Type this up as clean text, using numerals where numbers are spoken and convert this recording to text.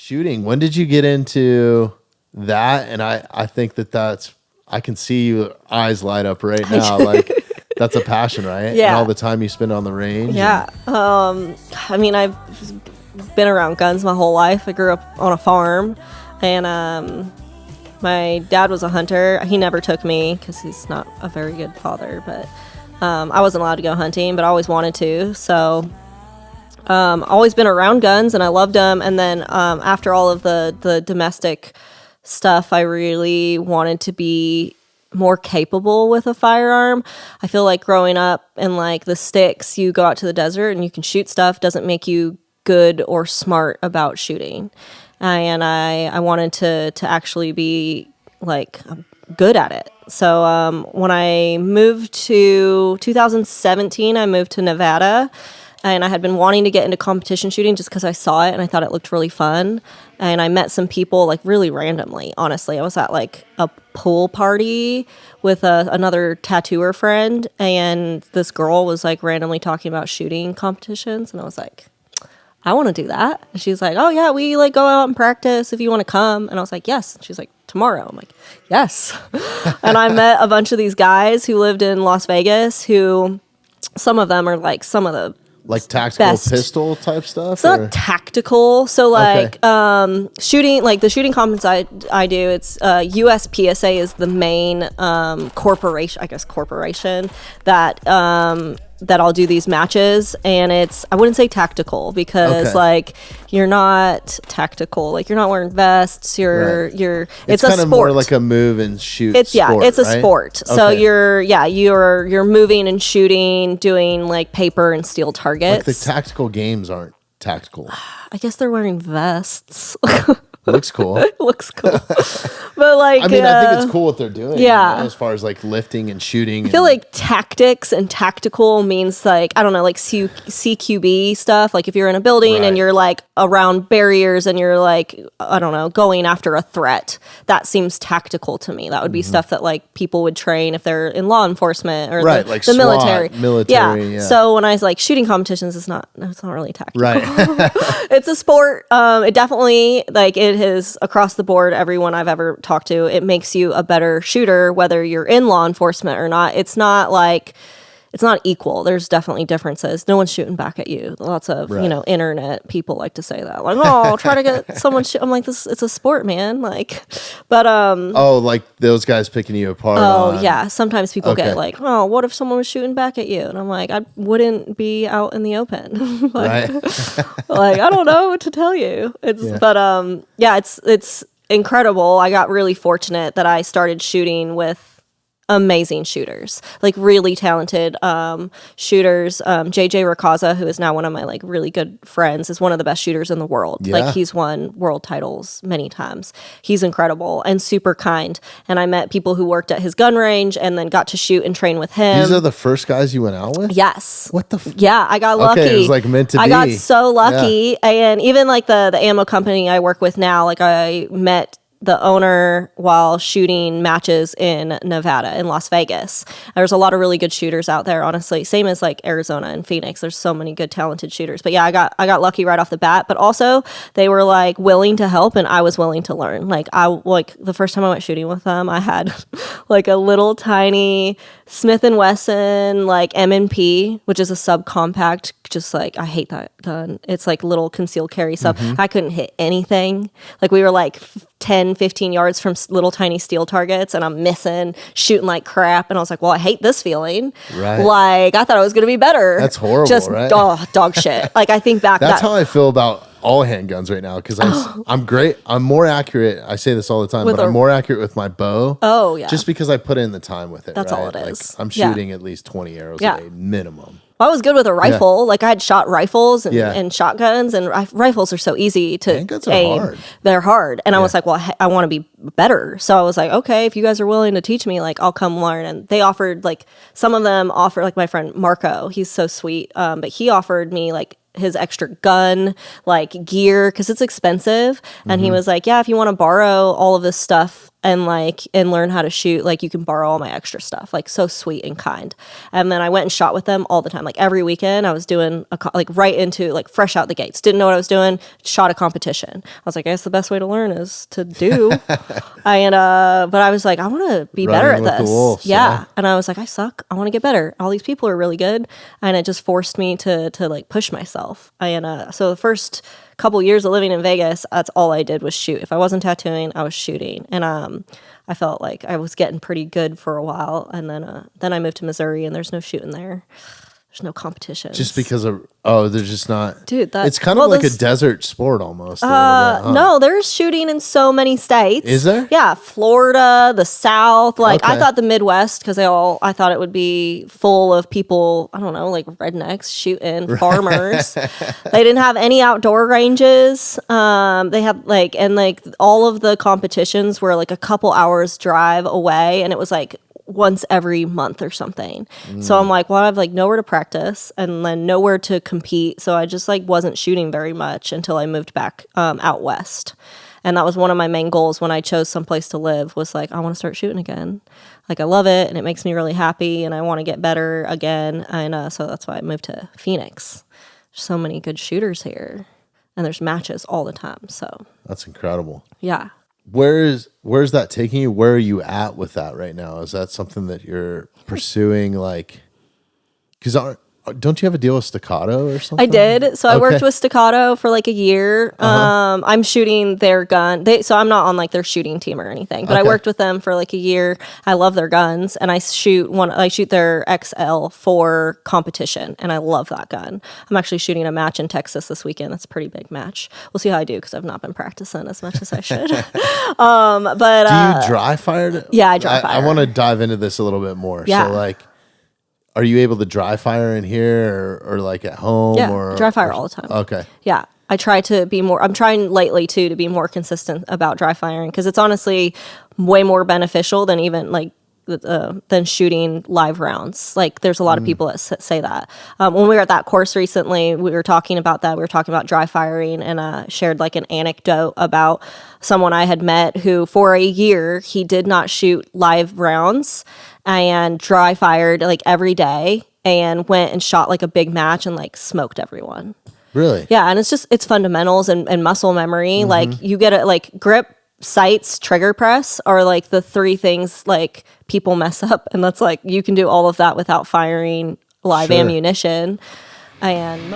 shooting. When did you get into that? And I think I can see your eyes light up right now. Like that's a passion, right? Yeah. And all the time you spend on the range. Yeah. I mean, I've been around guns my whole life. I grew up on a farm, and my dad was a hunter. He never took me because he's not a very good father, but I wasn't allowed to go hunting, but I always wanted to. So always been around guns, and I loved them. And then after all of the domestic stuff, I really wanted to be more capable with a firearm. I feel like growing up in like the sticks, you go out to the desert and you can shoot stuff, doesn't make you good or smart about shooting. And I wanted to actually be like good at it. So when I moved to 2017, I moved to Nevada. And I had been wanting to get into competition shooting just because I saw it and I thought it looked really fun. And I met some people like really randomly, honestly. I was at like a pool party with another tattooer friend. And this girl was like randomly talking about shooting competitions. And I was like, I want to do that. And she's like, oh yeah, we like go out and practice if you want to come. And I was like, yes. And she's like, tomorrow. I'm like, yes. And I met a bunch of these guys who lived in Las Vegas who some of them are like some of the like tactical best pistol type stuff? It's not tactical. So like shooting, like the shooting competitions I do, it's USPSA is the main corporation that I'll do these matches, and I wouldn't say tactical because like you're not tactical, like you're not wearing vests, you're it's a kind of sport. More like a move and shoot. It's sport, it's a right? sport. So you're moving and shooting, doing like paper and steel targets. Like the tactical games aren't tactical. I guess they're wearing vests. Looks cool. It looks cool. But like I mean, I think it's cool what they're doing. Yeah. As far as like lifting and shooting. I feel like tactics and tactical means like, I don't know, like CQB stuff. Like if you're in a building and you're like around barriers and you're like, I don't know, going after a threat, that seems tactical to me. That would be stuff that like people would train if they're in law enforcement or like the SWAT, military. Yeah. So when I was like shooting competitions, it's not really tactical. Right. It's a sport. It definitely like it has across the board, everyone I've ever talked to, it makes you a better shooter, whether you're in law enforcement or not. It's not equal. There's definitely differences. No one's shooting back at you. Lots of, internet people like to say that. Like, oh, I'll try to get someone I'm like, it's a sport, man. Like, but, oh, like those guys picking you apart. Oh, yeah. Sometimes people get like, oh, what if someone was shooting back at you? And I'm like, I wouldn't be out in the open. Like, like, I don't know what to tell you. It's incredible. I got really fortunate that I started shooting with amazing shooters, like really talented shooters. JJ Racaza, who is now one of my like really good friends, is one of the best shooters in the world. Like he's won world titles many times. He's incredible and super kind. And I met people who worked at his gun range and then got to shoot and train with him. These are the first guys you went out with? Yes. What the Yeah, I got lucky. Okay, it was like meant to be. I got so lucky. And even like the ammo company I work with now, like I met the owner while shooting matches in Nevada, in Las Vegas. There's a lot of really good shooters out there, honestly. Same as like Arizona and Phoenix. There's so many good, talented shooters. But yeah, I got lucky right off the bat. But also, they were like willing to help, and I was willing to learn. Like the first time I went shooting with them, I had like a little tiny Smith & Wesson like M&P, which is a subcompact. Just like, I hate that gun. It's like little concealed carry sub. I couldn't hit anything. Like we were like 10, 15 yards from little tiny steel targets, and I'm missing, shooting like crap. And I was like, well, I hate this feeling. Right. Like I thought I was going to be better. That's horrible, just right? Dog shit. Like I think back. That's how I feel about all handguns right now, because I'm great. I'm more accurate. I say this all the time, but I'm more accurate with my bow. Oh, yeah. Just because I put in the time with it. That's right? all it is. Like, I'm shooting at least 20 arrows a day, minimum. I was good with a rifle. Like I had shot rifles and shotguns, and rifles are so easy to handguns aim. Are hard. They're hard. And I was like, well, I want to be better. So I was like, okay, if you guys are willing to teach me, like I'll come learn. And they offered, like some of them offer, like my friend Marco, he's so sweet. But he offered me like his extra gun, like gear, because it's expensive. And he was like, yeah, if you want to borrow all of this stuff and learn how to shoot. Like, you can borrow all my extra stuff. Like, so sweet and kind. And then I went and shot with them all the time. Like, every weekend I was doing right into, like, fresh out the gates. Didn't know what I was doing. Shot a competition. I was like, I guess the best way to learn is to do. But I was like, I want to be better at this. The wolves, yeah. And I was like, I suck. I want to get better. All these people are really good. And it just forced me to like push myself. So the first couple years of living in Vegas, that's all I did was shoot. If I wasn't tattooing, I was shooting. And I felt like I was getting pretty good for a while. And then I moved to Missouri, and there's no shooting there. There's no competition. Just because of there's just not. Dude, it's kind of like a desert sport almost. A little bit, huh? No, there's shooting in so many states. Is there? Yeah, Florida, the South. Like, I thought the Midwest, because I thought it would be full of people. I don't know, like rednecks shooting, farmers. They didn't have any outdoor ranges. They had all of the competitions were like a couple hours drive away, and it was like once every month or something. So I'm like, well, I have like nowhere to practice and then nowhere to compete. So I just like wasn't shooting very much until I moved back out west. And that was one of my main goals when I chose someplace to live, was like, I want to start shooting again. Like, I love it and it makes me really happy and I want to get better again. And so that's why I moved to Phoenix. There's so many good shooters here and there's matches all the time. So that's incredible. Yeah. Where's that taking you? Where are you at with that right now? Is that something that you're pursuing? Like, because don't you have a deal with Staccato or something? I did. So I worked with Staccato for like a year. I'm shooting their gun. So I'm not on like their shooting team or anything, but I worked with them for like a year. I love their guns, and I shoot their XL for competition, and I love that gun. I'm actually shooting a match in Texas this weekend. That's a pretty big match. We'll see how I do because I've not been practicing as much as I should. But do you dry fire? Yeah, I dry fire. I want to dive into this a little bit more. Yeah. So like, are you able to dry fire in here or like at home? Yeah, or dry fire all the time. Okay. Yeah. I try to be more, I'm trying lately too to be more consistent about dry firing because it's honestly way more beneficial than even like than shooting live rounds. Like, there's a lot of people that say that. When we were at that course recently, we were talking about that. We were talking about dry firing, and shared like an anecdote about someone I had met who for a year, he did not shoot live rounds and dry fired like every day and went and shot like a big match and like smoked everyone. Really? Yeah. And it's fundamentals and muscle memory. Like, you get it, like grip, sights, trigger press are like the three things like people mess up, and that's like you can do all of that without firing live ammunition. And